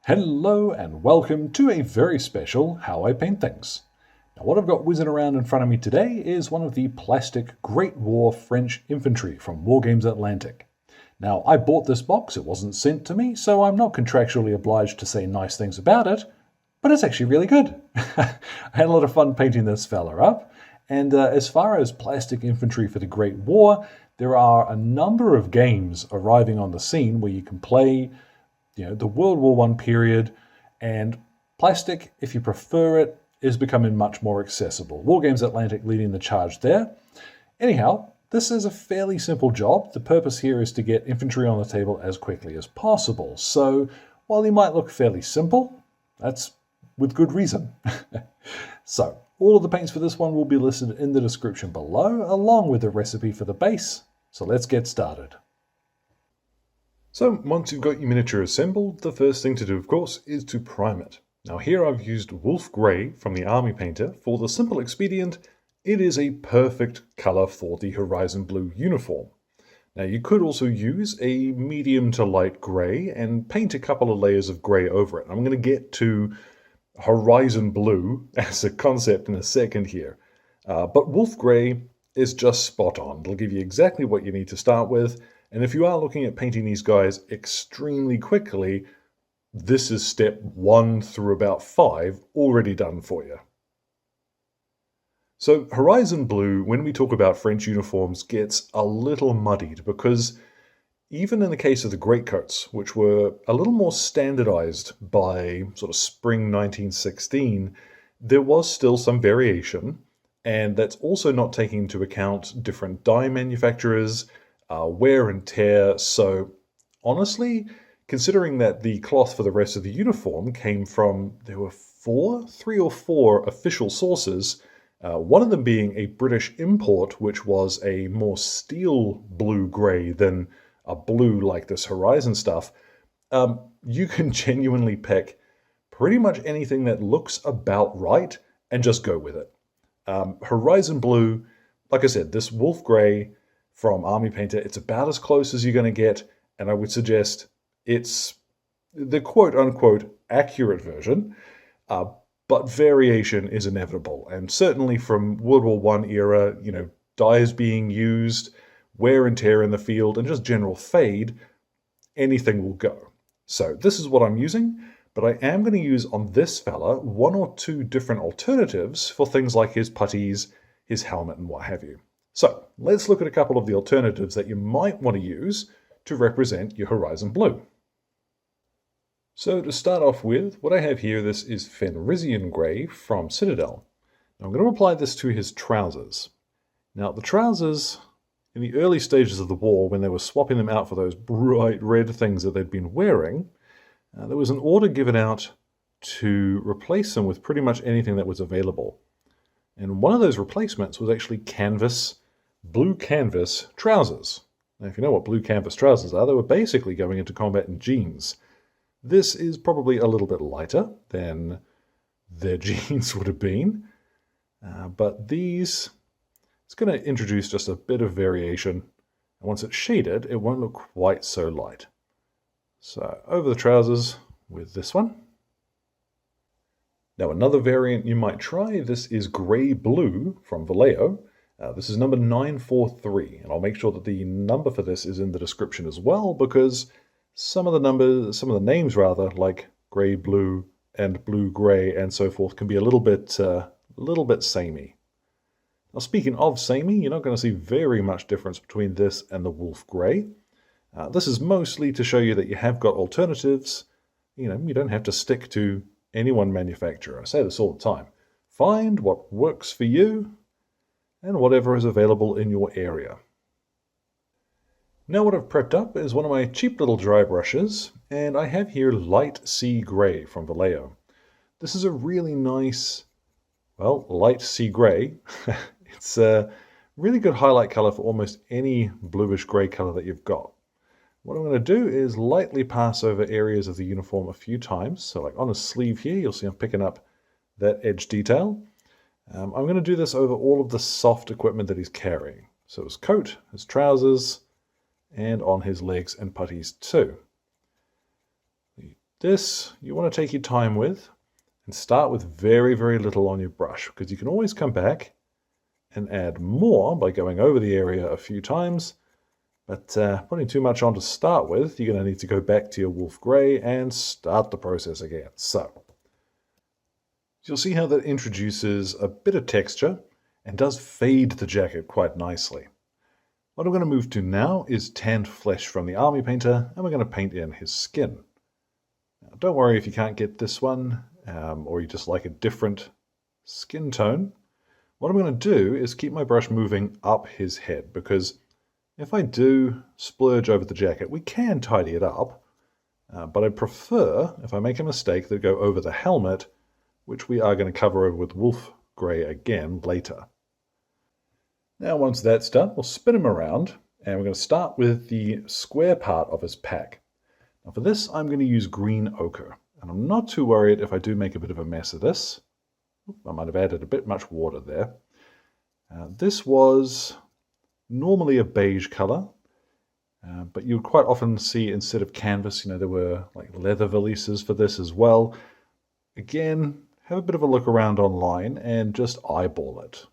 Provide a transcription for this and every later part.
Hello and welcome to a very special How I Paint Things. Now what I've got whizzing around in front of me today is one of the plastic Great War French infantry from Wargames Atlantic. Now I bought this box, it wasn't sent to me, so I'm not contractually obliged to say nice things about it, but it's actually really good. I had a lot of fun painting this fella up, and as far as plastic infantry for the Great War, there are a number of games arriving on the scene where you can play the World War I period, and plastic, if you prefer it, is becoming much more accessible. Wargames Atlantic leading the charge there. Anyhow, this is a fairly simple job. The purpose here is to get infantry on the table as quickly as possible. So while they might look fairly simple, that's with good reason. So all of the paints for this one will be listed in the description below, along with the recipe for the base. So let's get started. So once you've got your miniature assembled, the first thing to do, of course, is to prime it. Now here I've used Wolf Grey from the Army Painter for the simple expedient, it is a perfect colour for the Horizon Blue uniform. Now you could also use a medium to light grey and paint a couple of layers of grey over it. I'm going to get to Horizon Blue as a concept in a second here. But Wolf Grey is just spot on. It'll give you exactly what you need to start with. And if you are looking at painting these guys extremely quickly, this is step 1 through about 5 already done for you. So Horizon Blue, when we talk about French uniforms, gets a little muddied because even in the case of the greatcoats, which were a little more standardized by sort of spring 1916, there was still some variation, and that's also not taking into account different dye manufacturers, wear and tear. So honestly, considering that the cloth for the rest of the uniform came from, there were 3 or 4 official sources, one of them being a British import, which was a more steel blue-grey than a blue like this Horizon stuff, you can genuinely pick pretty much anything that looks about right and just go with it. Horizon Blue, like I said, this Wolf Grey from Army Painter, it's about as close as you're going to get, and I would suggest it's the quote-unquote accurate version, but variation is inevitable. And certainly from World War I era, dyes being used, wear and tear in the field, and just general fade, anything will go. So this is what I'm using, but I am going to use on this fella 1 or 2 different alternatives for things like his puttees, his helmet, and what have you. So let's look at a couple of the alternatives that you might want to use to represent your Horizon Blue. So to start off with, what I have here, this is Fenrisian Grey from CITADEL. Now I'm going to apply this to his trousers. Now the trousers, in the early stages of the war, when they were swapping them out for those bright red things that they'd been wearing, there was an order given out to replace them with pretty much anything that was available. And one of those replacements was actually blue canvas trousers. Now, if you know what blue canvas trousers are, they were basically going into combat in jeans. This is probably a little bit lighter than their jeans would have been, but these, it's going to introduce just a bit of variation. And once it's shaded, it won't look quite so light. So over the trousers with this one. Now another variant you might try, this is Grey Blue from Vallejo. This is number 943, and I'll make sure that the number for this is in the description as well, because some of the names rather, like Grey Blue and Blue Grey and so forth, can be a little bit samey. Now speaking of samey, you're not going to see very much difference between this and the Wolf Grey. This is mostly to show you that you have got alternatives. You don't have to stick to any one manufacturer. I say this all the time. Find what works for you and whatever is available in your area. Now what I've prepped up is one of my cheap little dry brushes, and I have here Light Sea Grey from Vallejo. This is a really nice, light sea grey. It's a really good highlight color for almost any bluish grey color that you've got. What I'm going to do is lightly pass over areas of the uniform a few times. So like on his sleeve here, you'll see I'm picking up that edge detail. I'm going to do this over all of the soft equipment that he's carrying. So his coat, his trousers, and on his legs and puttees too. The This you want to take your time with and start with very, very little on your brush, because you can always come back and add more by going over the area a few times. But putting too much on to start with, you're going to need to go back to your wolf grey and start the process again. So you'll see how that introduces a bit of texture and does fade the jacket quite nicely. What I'm going to move to now is tanned flesh from the army painter, and we're going to paint in his skin. Now, don't worry if you can't get this one, or you just like a different skin tone. What I'm going to do is keep my brush moving up his head, because if I do splurge over the jacket, we can tidy it up, but I prefer, if I make a mistake, that go over the helmet, which we are going to cover over with wolf grey again later. Now once that's done, we'll spin him around, and we're going to start with the square part of his pack. Now for this, I'm going to use green ochre, and I'm not too worried if I do make a bit of a mess of this. I might have added a bit much water there. This was normally a beige color, but you would quite often see, instead of canvas, there were like leather valises for this as well. Again, have a bit of a look around online and just eyeball it.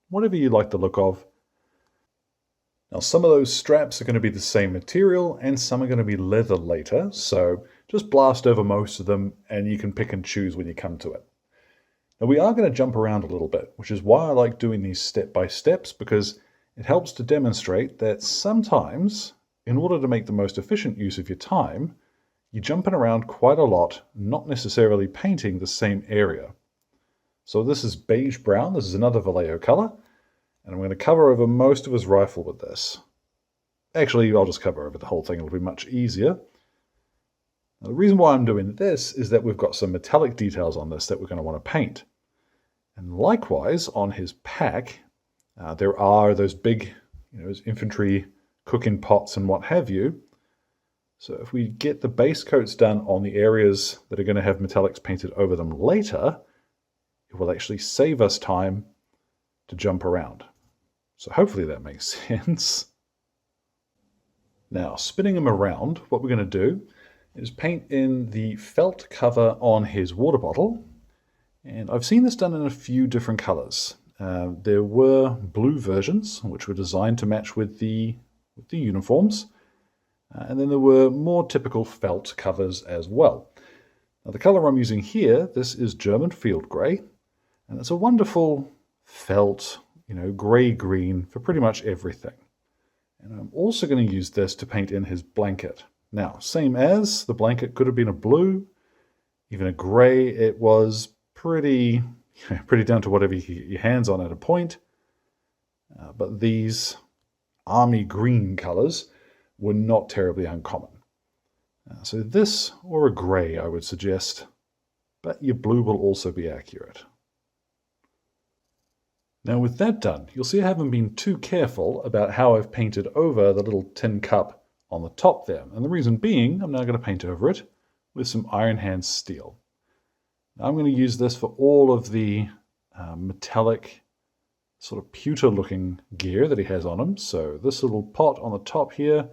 Whatever you like the look of. Now some of those straps are going to be the same material and some are going to be leather later, so just blast over most of them and you can pick and choose when you come to it. Now we are going to jump around a little bit, which is why I like doing these step by steps, because it helps to demonstrate that sometimes, in order to make the most efficient use of your time, you're jumping around quite a lot, not necessarily painting the same area. So this is beige brown, this is another Vallejo color, and I'm going to cover over most of his rifle with this. Actually, I'll just cover over the whole thing, it'll be much easier. Now, the reason why I'm doing this is that we've got some metallic details on this that we're going to want to paint. And likewise, on his pack, there are those big, those infantry cooking pots and what have you. So if we get the base coats done on the areas that are going to have metallics painted over them later, it will actually save us time to jump around. So hopefully that makes sense. Now, spinning him around, what we're going to do is paint in the felt cover on his water bottle. And I've seen this done in a few different colors. There were blue versions, which were designed to match with the uniforms. And then there were more typical felt covers as well. Now the color I'm using here, this is German field grey. And it's a wonderful felt, grey-green for pretty much everything. And I'm also going to use this to paint in his blanket. Now, same as the blanket could have been a blue, even a grey. It was pretty down to whatever you can get your hands on at a point. But these army green colors were not terribly uncommon. So this or a grey, I would suggest, but your blue will also be accurate. Now with that done, you'll see I haven't been too careful about how I've painted over the little tin cup on the top there. And the reason being, I'm now going to paint over it with some Iron Hand steel. Now I'm going to use this for all of the metallic, sort of pewter looking gear that he has on him. So this little pot on the top here,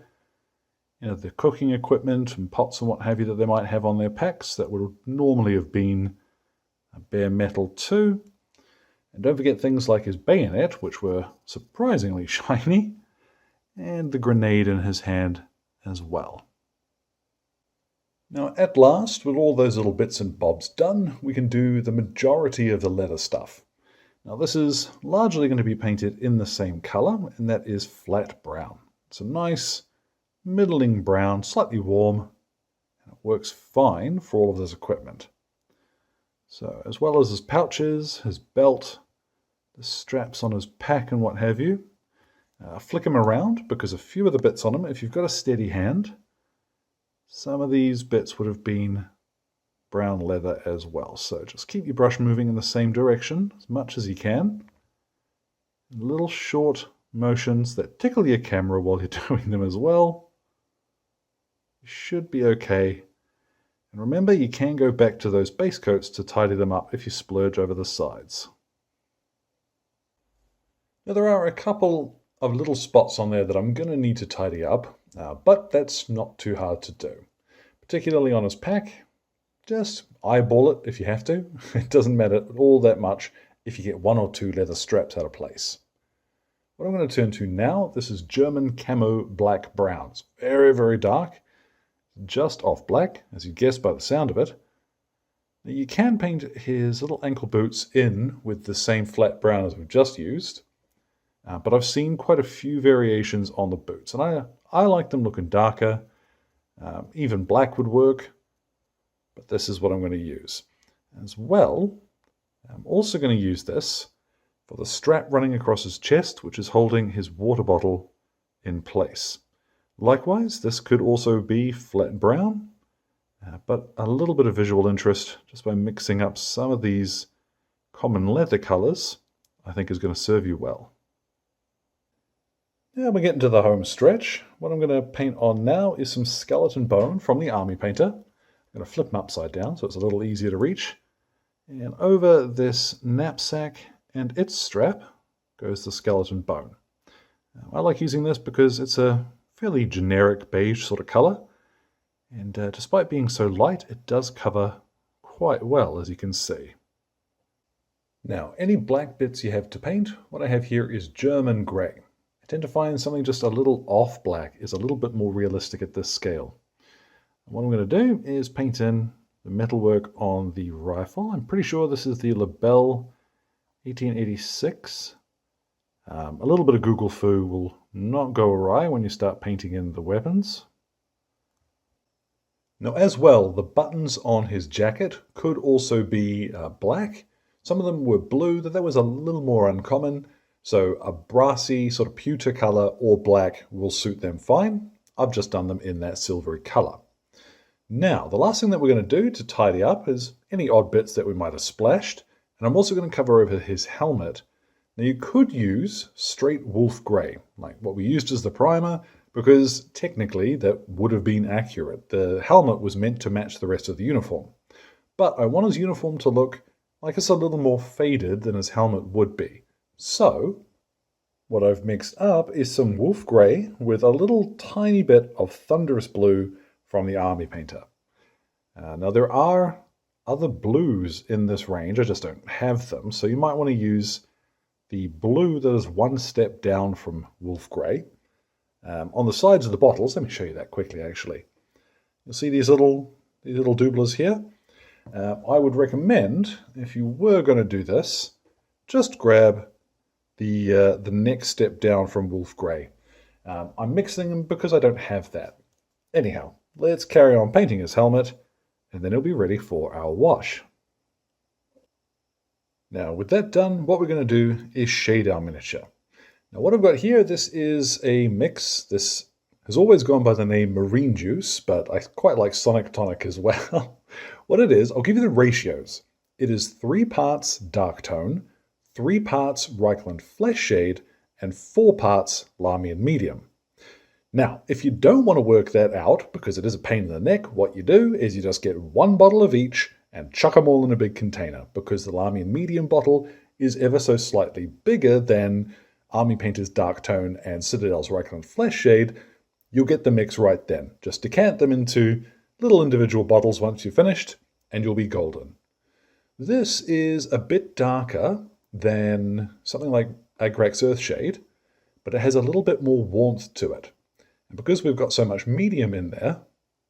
the cooking equipment and pots and what have you that they might have on their packs that would normally have been bare metal too. And don't forget things like his bayonet, which were surprisingly shiny, and the grenade in his hand as well. Now at last, with all those little bits and bobs done, we can do the majority of the leather stuff. Now this is largely going to be painted in the same color, and that is flat brown. It's a nice middling brown, slightly warm, and it works fine for all of this equipment. So as well as his pouches, his belt, the straps on his pack and what have you, flick him around, because a few of the bits on him, if you've got a steady hand, some of these bits would have been brown leather as well. So just keep your brush moving in the same direction as much as you can. Little short motions that tickle your camera while you're doing them as well. You should be okay. And remember, you can go back to those base coats to tidy them up if you splurge over the sides. Now there are a couple of little spots on there that I'm going to need to tidy up, but that's not too hard to do. Particularly on his pack, Just eyeball it if you have to. It doesn't matter all that much if you get one or two leather straps out of place. What I'm going to turn to now, this is German Camo Black Browns. Very, very dark. Just off black, as you guessed by the sound of it. Now you can paint his little ankle boots in with the same flat brown as we've just used. But I've seen quite a few variations on the boots. And I like them looking darker. Even black would work. But this is what I'm going to use. As well, I'm also going to use this for the strap running across his chest, which is holding his water bottle in place. Likewise, this could also be flat brown, but a little bit of visual interest just by mixing up some of these common leather colors, I think is going to serve you well. Now we're getting to the home stretch. What I'm going to paint on now is some skeleton bone from the army painter. I'm going to flip them upside down so it's a little easier to reach. And over this knapsack and its strap goes the skeleton bone. I like using this because it's a fairly generic beige sort of color, and despite being so light, it does cover quite well, as you can see. Now, any black bits you have to paint, what I have here is German grey. I tend to find something just a little off black is a little bit more realistic at this scale. And what I'm going to do is paint in the metalwork on the rifle. I'm pretty sure this is the Lebel 1886. A little bit of Google foo will not go awry when you start painting in the weapons. Now as well, the buttons on his jacket could also be black. Some of them were blue, that was a little more uncommon. So a brassy sort of pewter color or black will suit them fine. I've just done them in that silvery color. Now, the last thing that we're going to do to tidy up is any odd bits that we might have splashed. And I'm also going to cover over his helmet. Now you could use straight wolf grey, like what we used as the primer, because technically that would have been accurate. The helmet was meant to match the rest of the uniform. But I want his uniform to look like it's a little more faded than his helmet would be. So, what I've mixed up is some wolf grey with a little tiny bit of thunderous blue from the army painter. Now there are other blues in this range, I just don't have them, so you might want to use the blue that is one step down from wolf grey. On the sides of the bottles, let me show you that quickly actually. You'll see these little doublers here. I would recommend, if you were going to do this, just grab the next step down from wolf grey. I'm mixing them because I don't have that. Anyhow, let's carry on painting his helmet, and then it'll be ready for our wash. Now, with that done, what we're going to do is shade our miniature. Now, what I've got here, this is a mix. This has always gone by the name Marine Juice, but I quite like Sonic Tonic as well. What it is, I'll give you the ratios. It is 3 parts dark tone, 3 parts Reichland Flesh Shade, and 4 parts Lahmian Medium. Now, if you don't want to work that out, because it is a pain in the neck, what you do is you just get 1 bottle of each and chuck them all in a big container, because the Lahmian Medium bottle is ever so slightly bigger than Army Painter's Dark Tone and Citadel's Reichland Flesh Shade. You'll get the mix right then. Just decant them into little individual bottles once you've finished, and you'll be golden. This is a bit darker than something like Agrax Earthshade, but it has a little bit more warmth to it. And because we've got so much medium in there,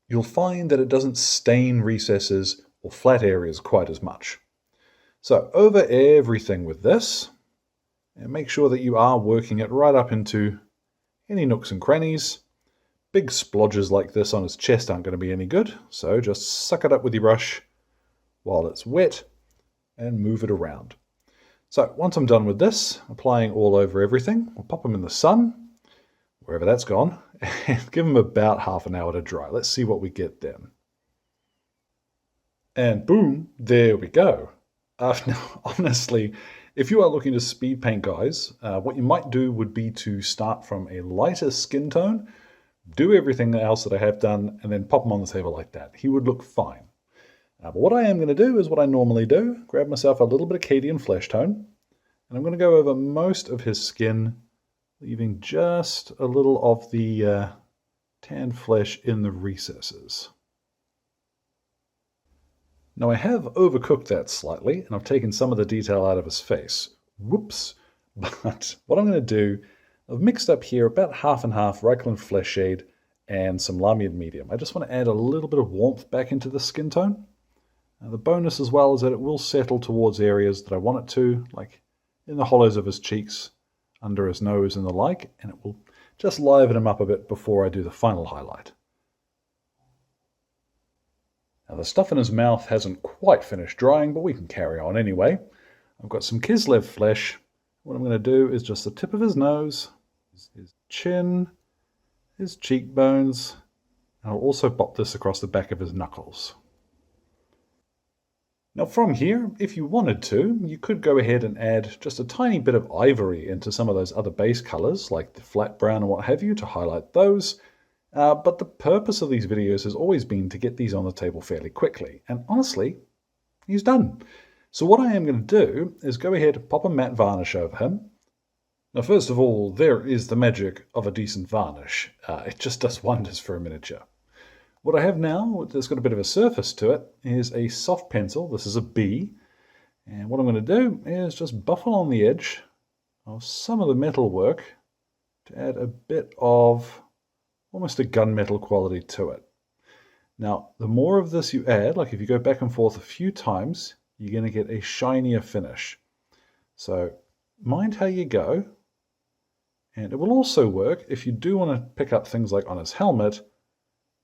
you'll find that it doesn't stain recesses or flat areas quite as much. So over everything with this, and make sure that you are working it right up into any nooks and crannies. Big splodges like this on his chest aren't going to be any good, so just suck it up with your brush while it's wet and move it around. So once I'm done with this, applying all over everything, I'll pop them in the sun, wherever that's gone, and give them about half an hour to dry. Let's see what we get then. And boom, there we go. Now, honestly, if you are looking to speed paint, guys, what you might do would be to start from a lighter skin tone, do everything else that I have done, and then pop them on the table like that. He would look fine. But what I am going to do is what I normally do, grab myself a little bit of Cadian flesh tone, and I'm going to go over most of his skin, leaving just a little of the tan flesh in the recesses. Now I have overcooked that slightly, and I've taken some of the detail out of his face. Whoops. But what I'm going to do, I've mixed up here about half and half Reichland Flesh Shade and some Lamian Medium. I just want to add a little bit of warmth back into the skin tone. The bonus as well is that it will settle towards areas that I want it to, like in the hollows of his cheeks, under his nose and the like, and it will just liven him up a bit before I do the final highlight. Now the stuff in his mouth hasn't quite finished drying, but we can carry on anyway. I've got some Kislev flesh. What I'm going to do is just the tip of his nose, his chin, his cheekbones, and I'll also pop this across the back of his knuckles. Now from here, if you wanted to, you could go ahead and add just a tiny bit of ivory into some of those other base colors, like the flat brown and what have you, to highlight those. But the purpose of these videos has always been to get these on the table fairly quickly. And honestly, he's done. So what I am going to do is go ahead and pop a matte varnish over him. Now first of all, there is the magic of a decent varnish. It just does wonders for a miniature. What I have now, that's got a bit of a surface to it, is a soft pencil. This is a B. And what I'm going to do is just buff along the edge of some of the metal work to add a bit of almost a gunmetal quality to it. Now, the more of this you add, like if you go back and forth a few times, you're going to get a shinier finish. So mind how you go. And it will also work if you do want to pick up things like on his helmet,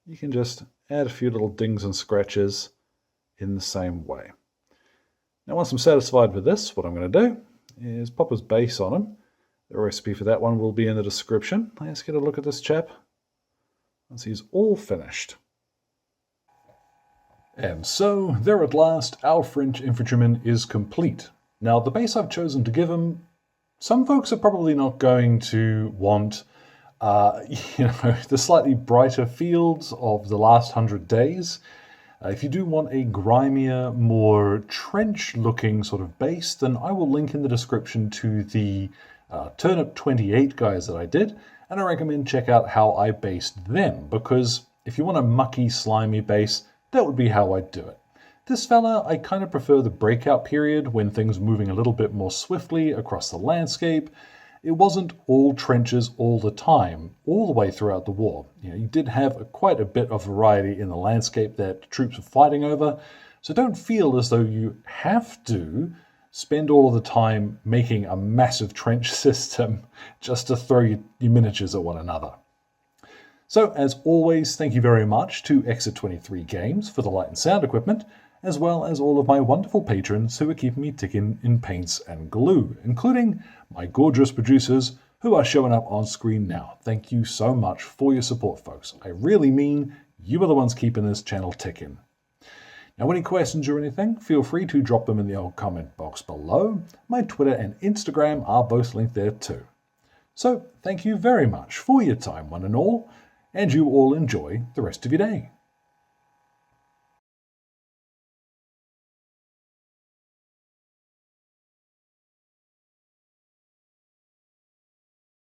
you can just add a few little dings and scratches in the same way. Now once I'm satisfied with this, what I'm going to do is pop his base on him. The recipe for that one will be in the description. Let's get a look at this chap once he's all finished. And so, there at last, our French infantryman is complete. Now, the base I've chosen to give him, some folks are probably not going to want, the slightly brighter fields of the last 100 days. If you do want a grimier, more trench-looking sort of base, then I will link in the description to the Turnip 28 guys that I did, and I recommend check out how I based them, because if you want a mucky, slimy base, that would be how I'd do it. This fella, I kind of prefer the breakout period when things are moving a little bit more swiftly across the landscape. It wasn't all trenches all the time, all the way throughout the war. You did have quite a bit of variety in the landscape that troops were fighting over, so don't feel as though you have to spend all of the time making a massive trench system just to throw your miniatures at one another. So, as always, thank you very much to Exit 23 Games for the light and sound equipment, as well as all of my wonderful patrons who are keeping me ticking in paints and glue, including my gorgeous producers who are showing up on screen now. Thank you so much for your support, folks. I really mean you are the ones keeping this channel ticking. Now, any questions or anything, feel free to drop them in the old comment box below. My Twitter and Instagram are both linked there too. So, thank you very much for your time, one and all, and you all enjoy the rest of your day.